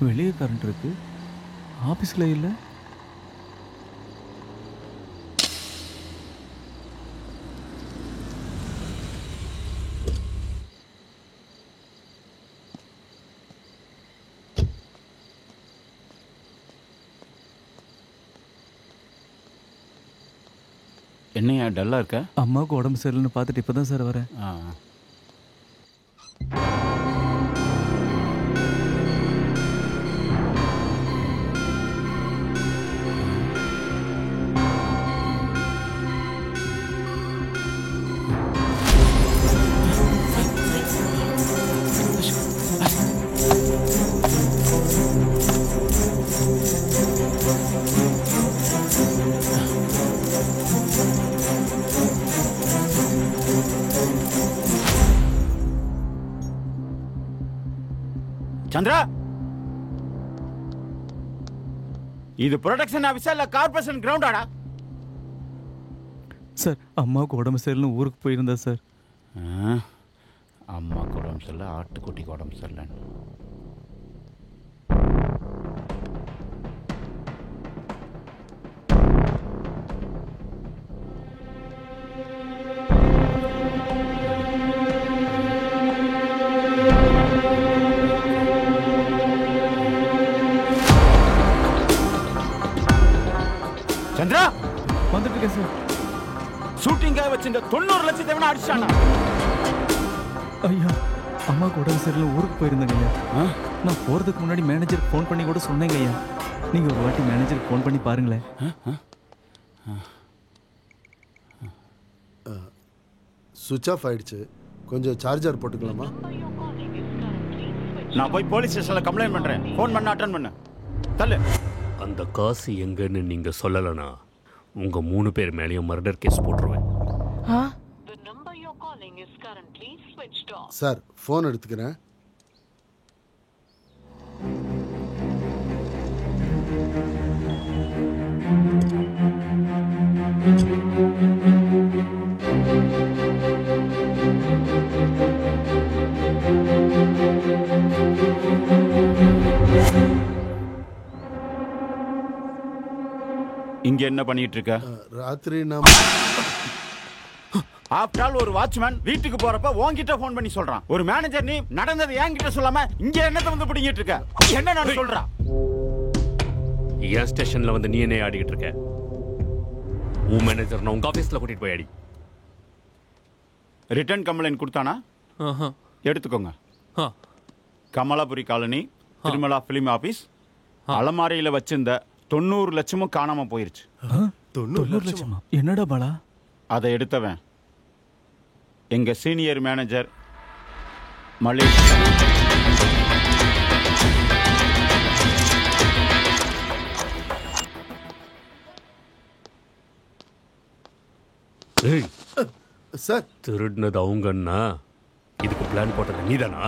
வெளியே கரண்ட் இருக்கு, ஆஃபீஸில் இல்லை. என்னையா டல்லாக இருக்க? அம்மாவுக்கு உடம்பு சரியில்லைன்னு பார்த்துட்டு இப்போ தான் சார் வரேன். சந்திரா, இது ப்ரொடக்ஷன் ஆஃபீஸா இல்ல கார்பரேஷன் கிரவுண்டாடா? சார் அம்மாவுக்கு உடம்பு சரியில்லைன்னு ஊருக்கு போயிருந்தா சார். அம்மாவுக்கு உடம்பு சரியில்லை, ஆட்டுக்குட்டிக்கு உடம்பு சரியில்லை. சந்திரா, வந்துட்டு இருக்கேன் சார். ஷூட்டிங்காக வச்சிருந்த 90 லட்சத்தை வேணா அடிச்சானா? ஐயா, அம்மாவுக்கு உடம்பு சரியில்லை ஊருக்கு போயிருந்தேங்க ஐயா. நான் போகிறதுக்கு முன்னாடி மேனேஜருக்கு ஃபோன் பண்ணி கூட சொன்னேங்க ஐயா. நீங்கள் ஒரு வாட்டி மேனேஜருக்கு ஃபோன் பண்ணி பாருங்களேன். சுவிட்ச் ஆஃப் ஆயிடுச்சு, கொஞ்சம் சார்ஜர் போட்டுக்கலாமா? நான் போய் போலீஸ் ஸ்டேஷனில் கம்ப்ளைண்ட் பண்ணுறேன். ஃபோன் பண்ண அட்டன் பண்ணு. தள்ளு. அந்த காசு எங்கன்னு நீங்க சொல்லலனா உங்க 3 பேர் மேலேயும் மர்டர் கேஸ் போட்டுருவேன். சார் ஃபோன் எடுத்துக்கிறேன். இங்க என்ன பண்ணிட்டு இருக்க? ராத்திரி நாம ஆஃப்டர் ஆல் ஒரு வாட்ச்மேன் வீட்டுக்கு போறப்ப உன்கிட்ட ஃபோன் பண்ணி சொல்றான். ஒரு மேனேஜர் நீ நடந்தது என்கிட்ட சொல்லாம இங்க என்னத்தை வந்து பிடிங்கிட்டு இருக்க? என்ன நான் சொல்றா? என் ஸ்டேஷன்ல வந்து நீ என்ன ஆடிக்கிட்டு இருக்க? உன் மேனேஜர் நான் உங்க ஆபீஸ்ல கூட்டிட்டு போய் ஆடி. ரிட்டர்ன் கம்ப்ளைண்ட் கொடுத்தானா? எடுத்துக்கோங்க. கமலாபுரி காலனி, திருமலா பிலிம் ஆபீஸ். அலமாரியில வச்சிருந்த 90 லட்சமும் காணாம போயிருச்சு. 90 லட்சமா? என்னடா பாலா? அதை எடுத்தவன் எங்க சீனியர் மேனேஜர் மலேஷ். சார் திருடினது அவங்கன்னா இதுக்கு பிளான் போட்டது நீதானா?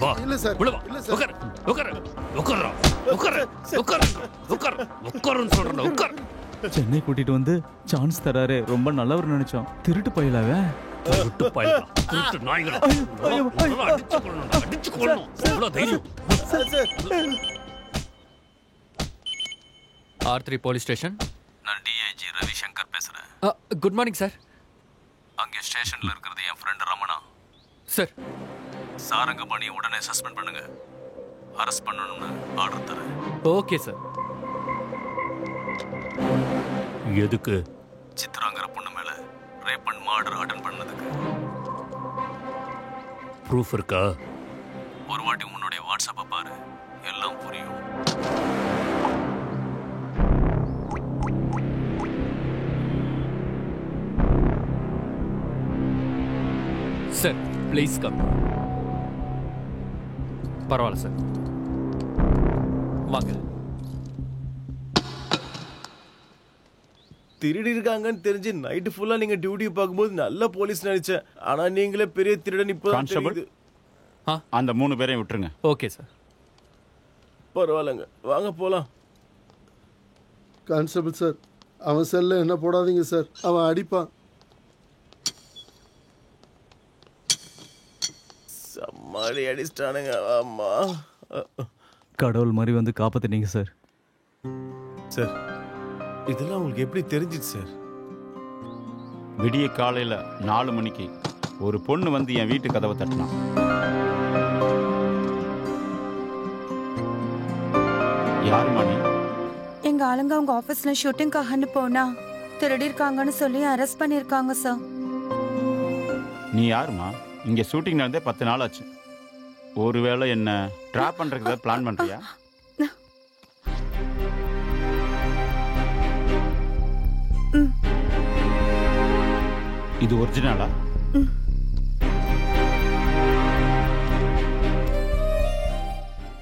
வா. இல்ல சார். உள்ள வா. உட்கார். உட்கார். உட்கார். உட்கார். உட்கார். உட்கார். உட்காருன்னு சொல்றேன். உட்கார். சென்னை கூட்டிட்டு வந்து சான்ஸ் தராரு, ரொம்ப நல்லவர் நினைச்சோம். திருட்டு பயிலாவே. திருட்டு பயிலா. திருட்டு நாய்களா. அடிச்சு கொள்ளணும். அடிச்சு கொள்ளணும். எவ்வளவு தைரியம்? R3 police station. நான் டிஐஜி ரவிசங்கர் பேசுறேன். Good morning sir. அங்கே ஸ்டேஷன்ல இருக்கிறது என் ஃப்ரெண்ட் ரமணா சார். சாரங்கபாணியை உடனே சஸ்பெண்ட் பண்ணுங்க. அரெஸ்ட் பண்ணணும்னு ஆர்டர் தரேன். Okay sir. எதுக்கு? சித்ராங்கிற பொண்ணு மேல ரேப் அண்ட் மர்டர் அட்டெண்ட் பண்ணதுக்கு. ப்ரூஃப் இருக்கா? ஒரு வாட்டி உன்னுடைய வாட்ஸ்அப்பை பாரு, எல்லாம் புரியும். Sir please come. பரவாயில்ல சார், வாங்க. திருடி இருக்காங்கன்னு தெரிஞ்சு நைட்டு ஃபுல்லா நீங்க டியூட்டி பார்க்கும்போது நல்ல போலீஸ் நினைச்சேன். ஆனா நீங்களே பெரிய திருடன். இப்போ அந்த 3 பேரையும் விட்டுருங்க. Okay sir. பரவாயில்லங்க, வாங்க போலாம். கான்ஸ்டபிள் சார், அவன் செல்ல என்ன போடாதீங்க சார், அவன் அடிப்பான். சம்மாடி அடிச்சிட்டானுங்க. ஆமா. கடவுள் மாதிரி வந்து காப்பாத்தினீங்க சார். சார் இதெல்லாம் உங்களுக்கு எப்படி தெரிஞ்சிச்சு சார்? விடிய காலையில் 4 மணிக்கு ஒரு பொண்ணு வந்து என் வீட்டு கதவை தட்டினான். யாருமா நீ? எங்க ஆளுங்க அவங்க ஆபீஸ்ல ஷூட்டிங்காகன்னு போனா திருடி இருக்காங்கன்னு சொல்லி அரெஸ்ட் பண்ணிருக்காங்க சார். நீ யாருமா? இங்கே ஷூட்டிங் நடந்தே 10 நாள் ஆச்சு. ஒருவேளை என்ன ட்ராப் பண்ணுறதுக்கு ஏதாவது பிளான் பண்ணுறியா? இது ஒரிஜினலா?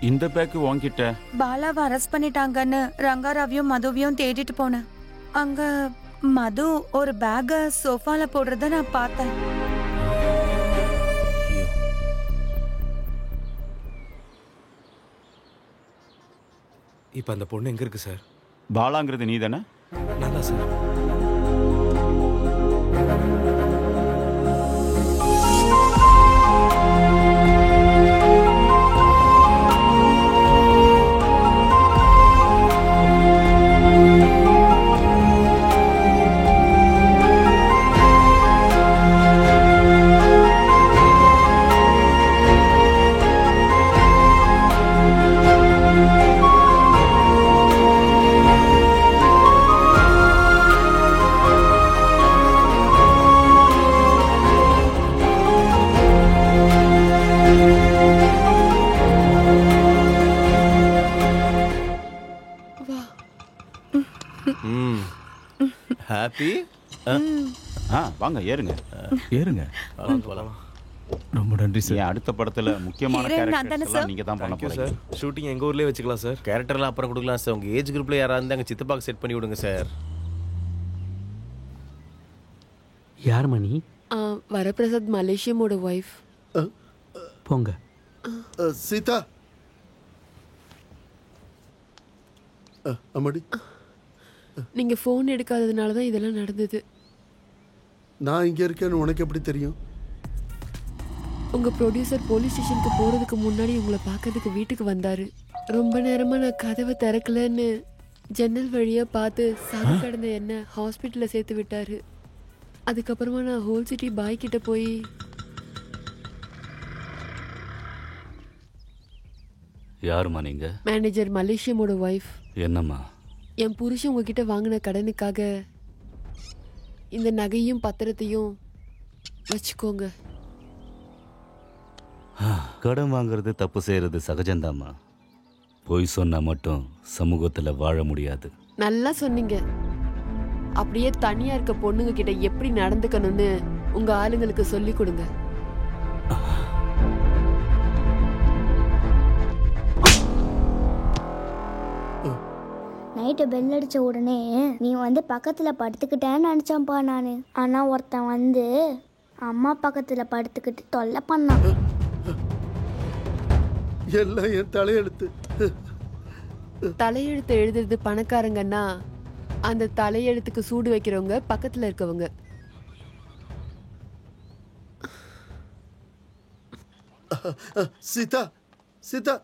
இந்த பேக்கு வாங்கிட்ட. பாலாவை அரெஸ்ட் பண்ணிட்டாங்கன்னு ரங்காராவையும் மதுவையும் தேடிட்டு போனேன். அங்க மது ஒரு பேக சோஃபால போடுறத நான் பார்த்தேன். இப்போ அந்த பொண்ணு எங்க இருக்கு சார்? பாலாங்கிறது நீ தானே? நான் தான் சார். ஹாப்பி? வாங்க ஏறுங்க. ஏறுங்க. ரொம்ப நன்றி சார். என் அடுத்த படத்துல முக்கியமான கேரக்டர்ஸ் நீங்க தான் பண்ண போறீங்க சார். ஷூட்டிங் எங்க ஊர்லயே வச்சுக்கலாம் சார். கேரக்டர்லாம் அப்புறம் கொடுக்கலாம் சார். உங்க ஏஜ் குரூப்ல யாராவது இருந்தா அங்க சித்தப்பாக்கு செட் பண்ணி விடுங்க சார். யார் மணி? வரப்பிரசாத் மலேசியமோட ஒய்ஃப். போங்க. சீதா அம்மாடி, நீங்க ஃபோன் எடுக்காததுனால தான் இதெல்லாம் நடந்தது. நான் இங்க இருக்கேன்னு உனக்கு எப்படி தெரியும்? உங்க ப்ரொடியூசர் போலீஸ் ஸ்டேஷனுக்கு போறதுக்கு முன்னாடி உங்களை பார்க்கறதுக்கு வீட்டுக்கு வந்தாரு. ரொம்ப நேரமா நான் கதவை திறக்கலன்னு ஜன்னல் வழியா பார்த்து சாகு கிடந்த என்ன ஹாஸ்பிட்டல்ல சேர்த்து விட்டாரு. அதுக்கப்புறமா நான் ஹோல் சிட்டி பாய் கிட்ட போய் யாருமா நீங்க? மேனேஜர் மலேசியமோட ஒய்ஃப். என்னம்மா? என் புருஷன் உங்ககிட்ட வாங்கின கடனுக்காக இந்த நகையும் பத்திரத்தையும் வச்சுக்கோங்க. கடன் வாங்குறது தப்பு செய்யறது சகஜம்தாம்மா. பொய் சொன்னா மட்டும் சமூகத்துல வாழ முடியாது. நல்லா சொன்னீங்க. அப்படியே தனியா இருக்க பொண்ணுங்க கிட்ட எப்படி நடந்துக்கணும்னு உங்க ஆளுங்களுக்கு சொல்லி கொடுங்க. நைட்டு பெல் அடித்த உடனே நீ வந்து பக்கத்தில் படுத்துக்கிட்டேன்னு நினச்சான்ப்பா நான். ஆனால் ஒருத்தன் வந்து அம்மா பக்கத்தில் படுத்துக்கிட்டு தொல்லை பண்ணான். எல்லாம் என் தலையெழுத்து. தலையெழுத்து எழுதுறது பணக்காரங்கன்னா அந்த தலையெழுத்துக்கு சூடு வைக்கிறவங்க பக்கத்தில் இருக்கவங்க. சீதா சீதா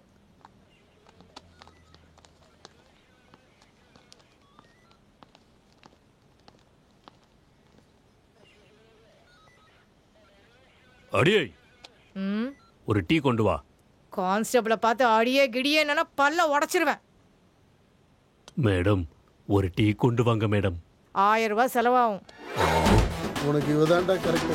அடியே ஒரு டீ கொண்டு வா. கான்ஸ்டபிளை பார்த்து அடியே கிடியே என்னன்னா பல்ல உடைச்சிருவேன். மேடம் ஒரு டீ கொண்டு வாங்க மேடம். 1000 ரூபாய் செலவாகும். உனக்கு இவதான்டா கரெக்ட்.